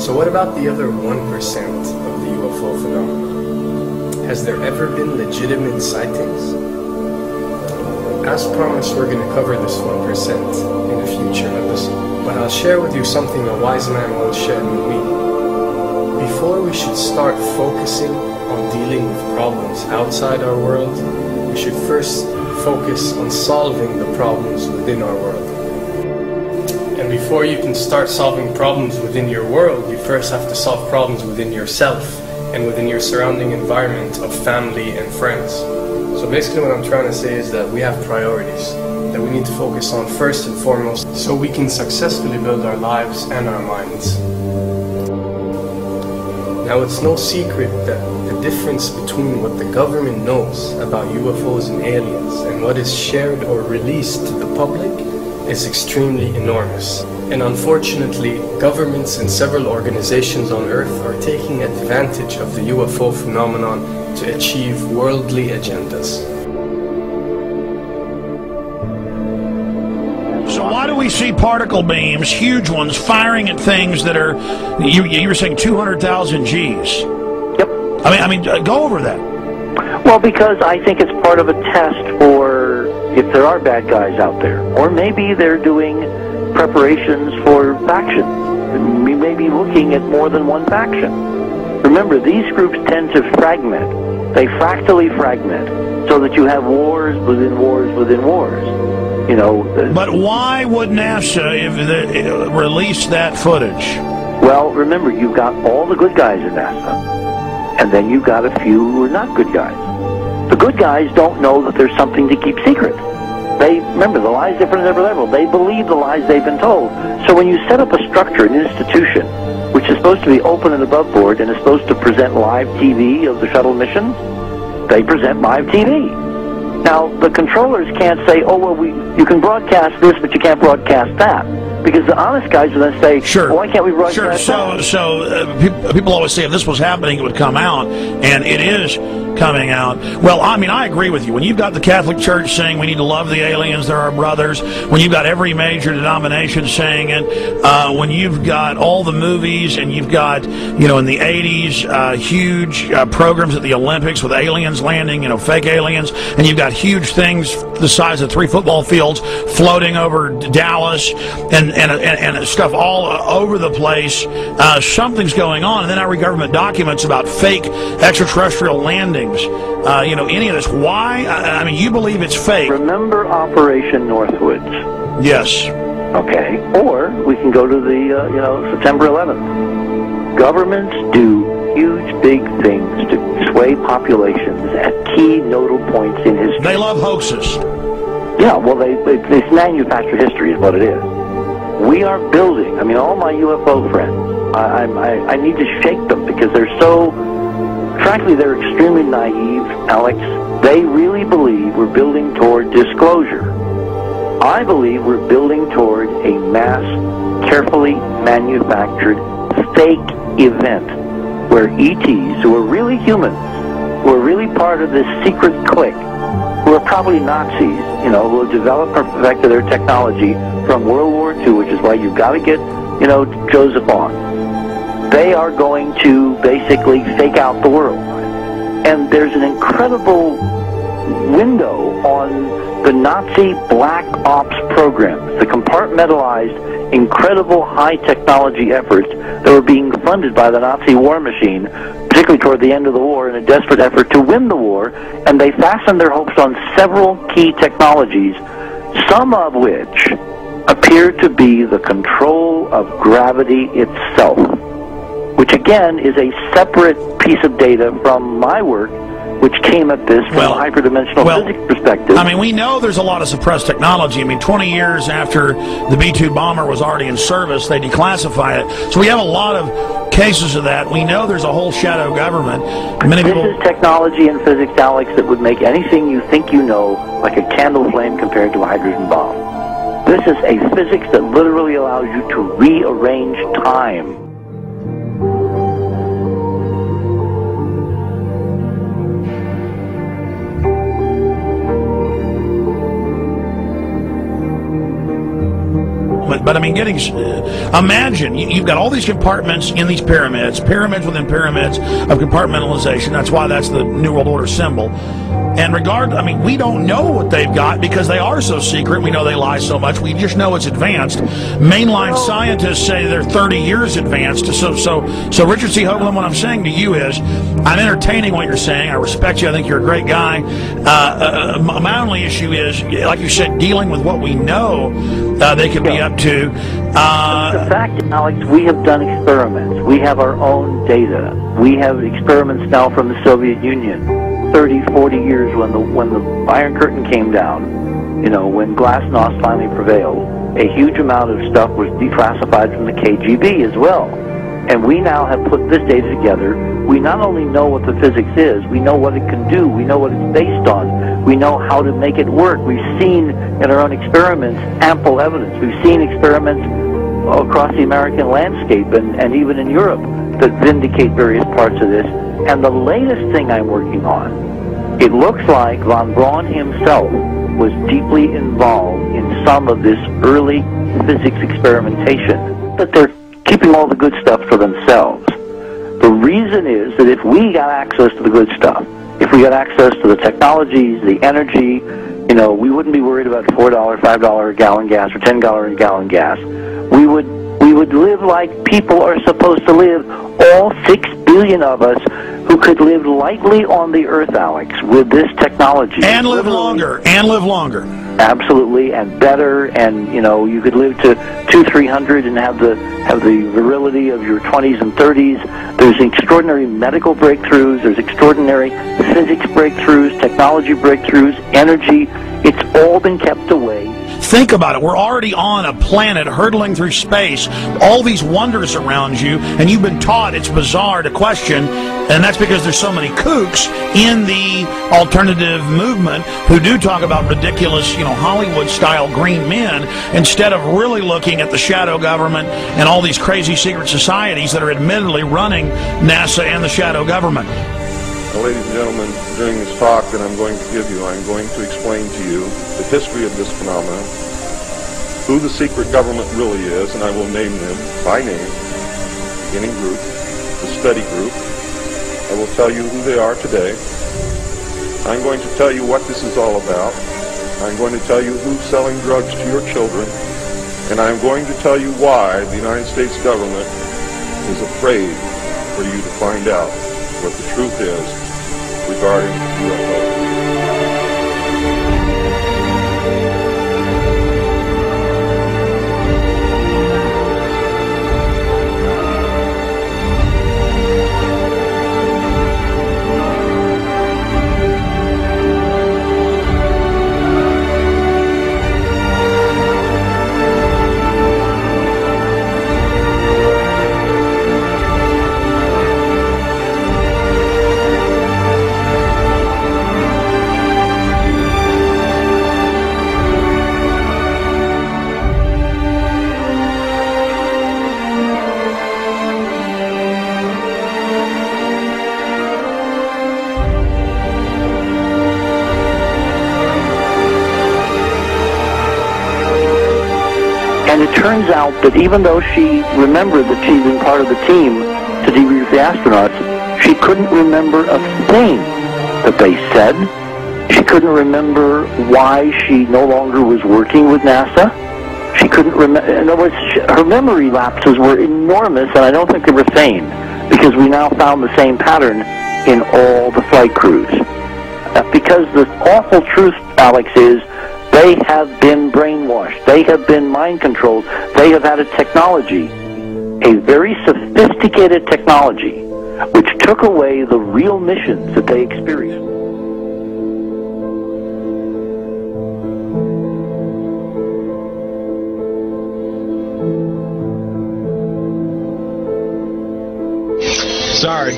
So what about the other 1% of the UFO phenomenon? Has there ever been legitimate sightings? As promised, we're going to cover this 1% in a future episode. But I'll share with you something a wise man once shared with me. Before we should start focusing on dealing with problems outside our world, we should first focus on solving the problems within our world. And before you can start solving problems within your world, you first have to solve problems within yourself and within your surrounding environment of family and friends. So basically what I'm trying to say is that we have priorities that we need to focus on first and foremost so we can successfully build our lives and our minds. Now, it's no secret that the difference between what the government knows about UFOs and aliens and what is shared or released to the public is extremely enormous. And unfortunately, governments and several organizations on Earth are taking advantage of the UFO phenomenon to achieve worldly agendas. So why do we see particle beams, huge ones, firing at things that are, you were saying 200,000 Gs? Yep. I mean, go over that. Well, because I think it's part of a test for if there are bad guys out there. Or maybe they're doing preparations for faction. We may be looking at more than one faction. Remember, these groups tend to fragment. They fractally fragment so that you have wars within wars within wars. You know. But why would NASA release that footage? Well, remember, you've got all the good guys in NASA, and then you've got a few who are not good guys. The good guys don't know that there's something to keep secret. They, remember, the lie's different at every level. They believe the lies they've been told. So when you set up a structure, an institution, which is supposed to be open and above board and is supposed to present live TV of the shuttle missions, they present live TV. Now, the controllers can't say, oh, well, you can broadcast this, but you can't broadcast that. Because the honest guys will then say, sure. Well, why can't we broadcast that? So people always say if this was happening, it would come out, and it is coming out. Well, I mean, I agree with you. When you've got the Catholic Church saying we need to love the aliens, they're our brothers, when you've got every major denomination saying it, when you've got all the movies, and you've got, you know, in the 80s, huge programs at the Olympics with aliens landing, you know, fake aliens, and you've got huge things the size of 3 football fields floating over Dallas, and stuff all over the place. Something's going on, and then I read government documents about fake extraterrestrial landings. You know, any of this. Why? I mean, you believe it's fake. Remember Operation Northwoods? Yes. Okay. Or we can go to the, you know, September 11th. Governments do huge, big things to sway populations at key nodal points in history. They love hoaxes. Yeah, well, it's manufactured history is what it is. We are building, I mean, all my UFO friends, I need to shake them because they're so, frankly, they're extremely naive, Alex. They really believe we're building toward disclosure. I believe we're building toward a mass, carefully manufactured, fake event where ETs, who are really humans, who are really part of this secret clique, who are probably Nazis, you know, who have developed or perfected their technology from World War II, which is why you've got to get, you know, Joseph on. They are going to basically fake out the world. And there's an incredible window on the Nazi black ops programs, the compartmentalized, incredible high technology efforts that were being funded by the Nazi war machine, particularly toward the end of the war, in a desperate effort to win the war, and they fastened their hopes on several key technologies, some of which appear to be the control of gravity itself, which again is a separate piece of data from my work, which came at this from a hyperdimensional physics perspective. I mean, we know there's a lot of suppressed technology. I mean, 20 years after the B-2 bomber was already in service, they declassified it. So we have a lot of cases of that. We know there's a whole shadow government. This is technology in physics, Alex, that would make anything you think you know like a candle flame compared to a hydrogen bomb. This is a physics that literally allows you to rearrange time. with. But I mean, imagine you've got all these compartments in these pyramids, pyramids within pyramids of compartmentalization. That's why that's the New World Order symbol. And I mean, we don't know what they've got because they are so secret. We know they lie so much. We just know it's advanced. Mainline scientists say they're 30 years advanced. So Richard C. Hoagland, what I'm saying to you is, I'm entertaining what you're saying. I respect you. I think you're a great guy. My only issue is, like you said, dealing with what we know they could be up to. The fact, Alex, we have done experiments. We have our own data. We have experiments now from the Soviet Union. 30, 40 years when the Iron Curtain came down, you know, when Glasnost finally prevailed, a huge amount of stuff was declassified from the KGB as well. And we now have put this data together. We not only know what the physics is, we know what it can do, we know what it's based on, we know how to make it work. We've seen in our own experiments ample evidence. We've seen experiments across the American landscape and even in Europe that vindicate various parts of this. And the latest thing I'm working on, it looks like von Braun himself was deeply involved in some of this early physics experimentation, but they're keeping all the good stuff for themselves. The reason is that if we got access to the good stuff, if we got access to the technologies, the energy, you know, we wouldn't be worried about $4, $5 a gallon gas or $10 a gallon gas. We would live like people are supposed to live, all 6 billion of us who could live lightly on the earth, Alex, with this technology. And live longer, Absolutely, and better, and, you know, you could live to 200-300 and have the virility of your 20s and 30s. There's extraordinary medical breakthroughs, there's extraordinary physics breakthroughs, technology breakthroughs, energy. It's all been kept away. Think about it. We're already on a planet hurtling through space, all these wonders around you, and you've been taught it's bizarre to question, and that's because there's so many kooks in the alternative movement who do talk about ridiculous, you know, Hollywood-style green men, instead of really looking at the shadow government and all these crazy secret societies that are admittedly running NASA and the shadow government. Now, ladies and gentlemen, during this talk that I'm going to give you, I'm going to explain to you the history of this phenomenon, who the secret government really is, and I will name them by name, beginning group, the study group. I will tell you who they are today. I'm going to tell you what this is all about. I'm going to tell you who's selling drugs to your children, and I'm going to tell you why the United States government is afraid for you to find out what the truth is regarding UFOs. And it turns out that even though she remembered that she'd been part of the team to debrief the astronauts, she couldn't remember a thing that they said. She couldn't remember why she no longer was working with NASA. She couldn't remember. In other words, her memory lapses were enormous, and I don't think they were feigned, because we now found the same pattern in all the flight crews. Because the awful truth, Alex, is they have been brainwashed. They have been mind controlled. They have had a technology, a very sophisticated technology, which took away the real missions that they experienced. Sorry.